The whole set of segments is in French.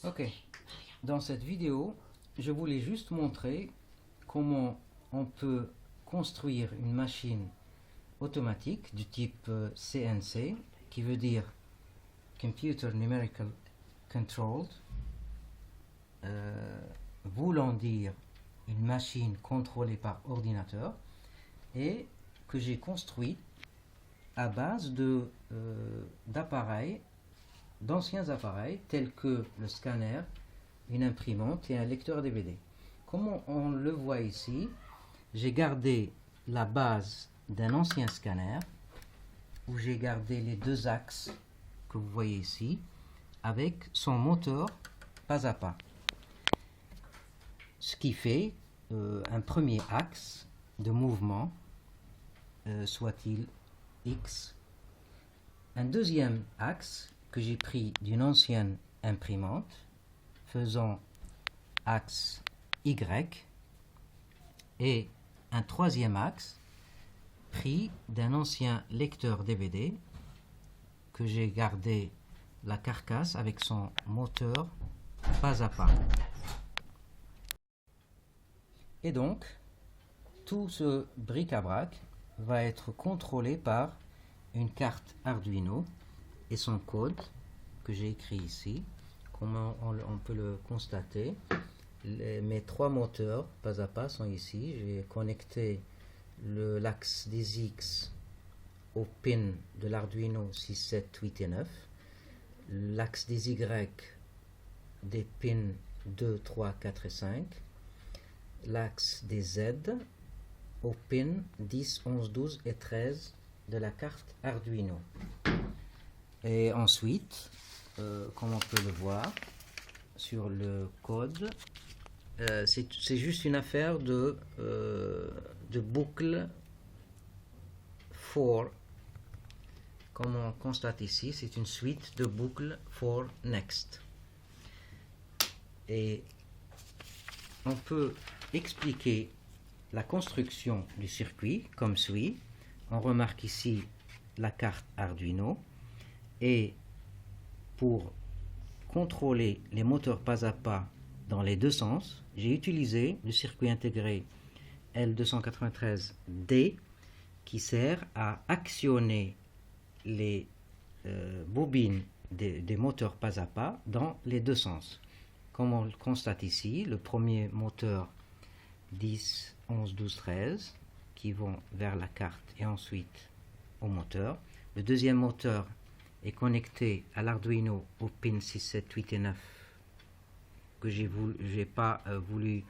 Ok, dans cette vidéo, je voulais juste montrer comment on peut construire une machine automatique du type CNC, qui veut dire Computer Numerical Controlled, voulant dire une machine contrôlée par ordinateur, et que j'ai construite à base d'appareils, d'anciens appareils tels que le scanner, une imprimante et un lecteur DVD. Comme on le voit ici, j'ai gardé la base d'un ancien scanner où j'ai gardé les deux axes que vous voyez ici avec son moteur pas à pas. Ce qui fait un premier axe de mouvement, soit-il X. Un deuxième axe que j'ai pris d'une ancienne imprimante, faisant axe Y, et un troisième axe pris d'un ancien lecteur DVD que j'ai gardé la carcasse avec son moteur pas à pas. Et donc, tout ce bric-à-brac va être contrôlé par une carte Arduino et son code que j'ai écrit ici. Comment on peut le constater, mes trois moteurs pas à pas sont ici. J'ai connecté l'axe des X au pin de l'Arduino 6, 7, 8 et 9, l'axe des Y des pins 2, 3, 4 et 5, l'axe des Z au pin 10, 11, 12 et 13 de la carte Arduino. Et ensuite, comme on peut le voir sur le code, c'est juste une affaire de boucle for. Comme on constate ici, c'est une suite de boucles for next. Et on peut expliquer la construction du circuit comme suit. On remarque ici la carte Arduino, et pour contrôler les moteurs pas à pas dans les deux sens, j'ai utilisé le circuit intégré L293D qui sert à actionner les bobines des moteurs pas à pas dans les deux sens. Comme on le constate ici, le premier moteur 10, 11, 12, 13 qui vont vers la carte et ensuite au moteur. Le deuxième moteur est connecté à l'Arduino au pin 6, 7, 8 et 9 que j'ai pas voulu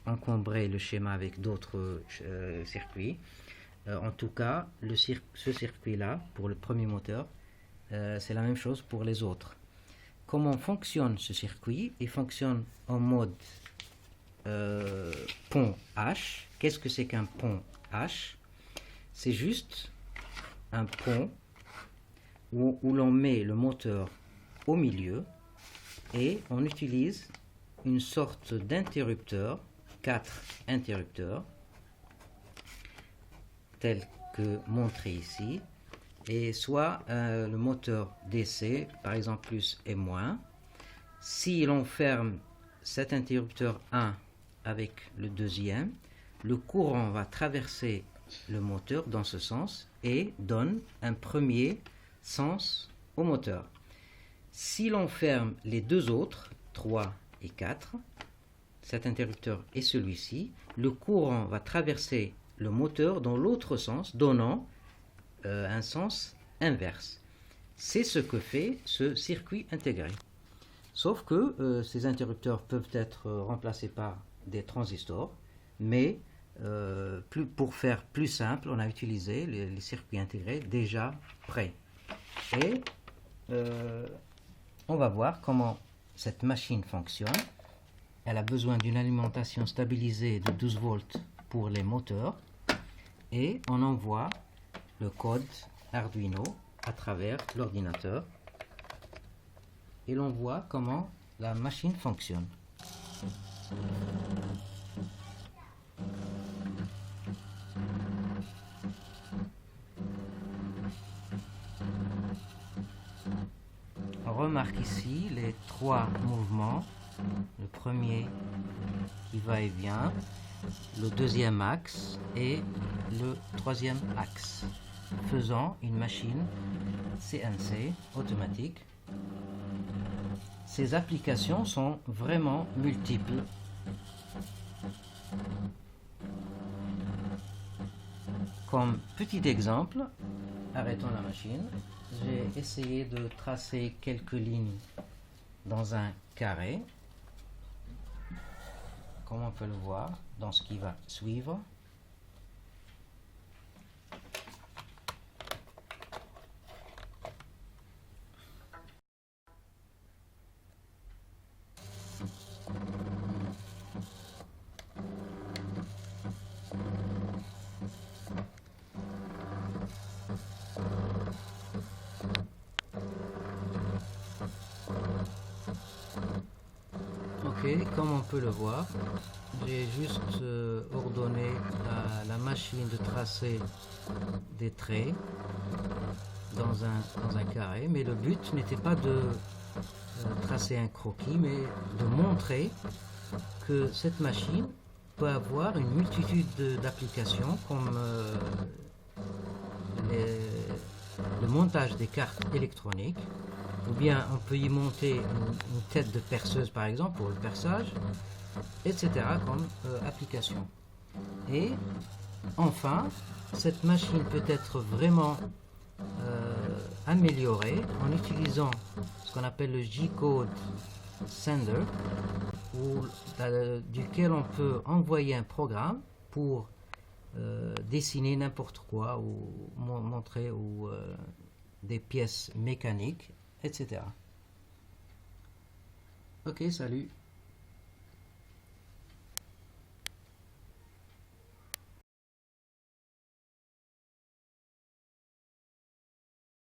encombrer le schéma avec d'autres circuits. En tout cas, ce circuit-là, pour le premier moteur, c'est la même chose pour les autres. Comment fonctionne ce circuit? Il fonctionne en mode pont H. Qu'est-ce que c'est qu'un pont H? C'est juste un pont où l'on met le moteur au milieu et on utilise une sorte d'interrupteur, 4 interrupteurs, tel que montré ici, et soit le moteur DC, par exemple plus et moins. Si l'on ferme cet interrupteur 1 avec le deuxième, le courant va traverser le moteur dans ce sens et donne un premier sens au moteur. Si l'on ferme les deux autres, 3 et 4, cet interrupteur et celui-ci, le courant va traverser le moteur dans l'autre sens, donnant un sens inverse. C'est ce que fait ce circuit intégré. Sauf que ces interrupteurs peuvent être remplacés par des transistors, mais pour faire plus simple, on a utilisé les circuits intégrés déjà prêts. Et on va voir comment cette machine fonctionne. Elle a besoin d'une alimentation stabilisée de 12 volts pour les moteurs, et on envoie le code Arduino à travers l'ordinateur et l'on voit comment la machine fonctionne. On remarque ici les trois mouvements. Le premier qui va et vient, le deuxième axe et le troisième axe, faisant une machine CNC automatique. Ces applications sont vraiment multiples. Comme petit exemple, arrêtons la machine. J'ai essayé de tracer quelques lignes dans un carré, comme on peut le voir dans ce qui va suivre. Ok, comme on peut le voir, j'ai juste ordonné à la machine de tracer des traits dans un carré, mais le but n'était pas de tracer un croquis, mais de montrer que cette machine peut avoir une multitude d'applications comme le montage des cartes électroniques, ou bien on peut y monter une tête de perceuse par exemple pour le perçage, etc. comme application. Et enfin, cette machine peut être vraiment améliorée en utilisant ce qu'on appelle le G-Code Sender, duquel on peut envoyer un programme pour dessiner n'importe quoi ou montrer des pièces mécaniques, etc. Ok, salut.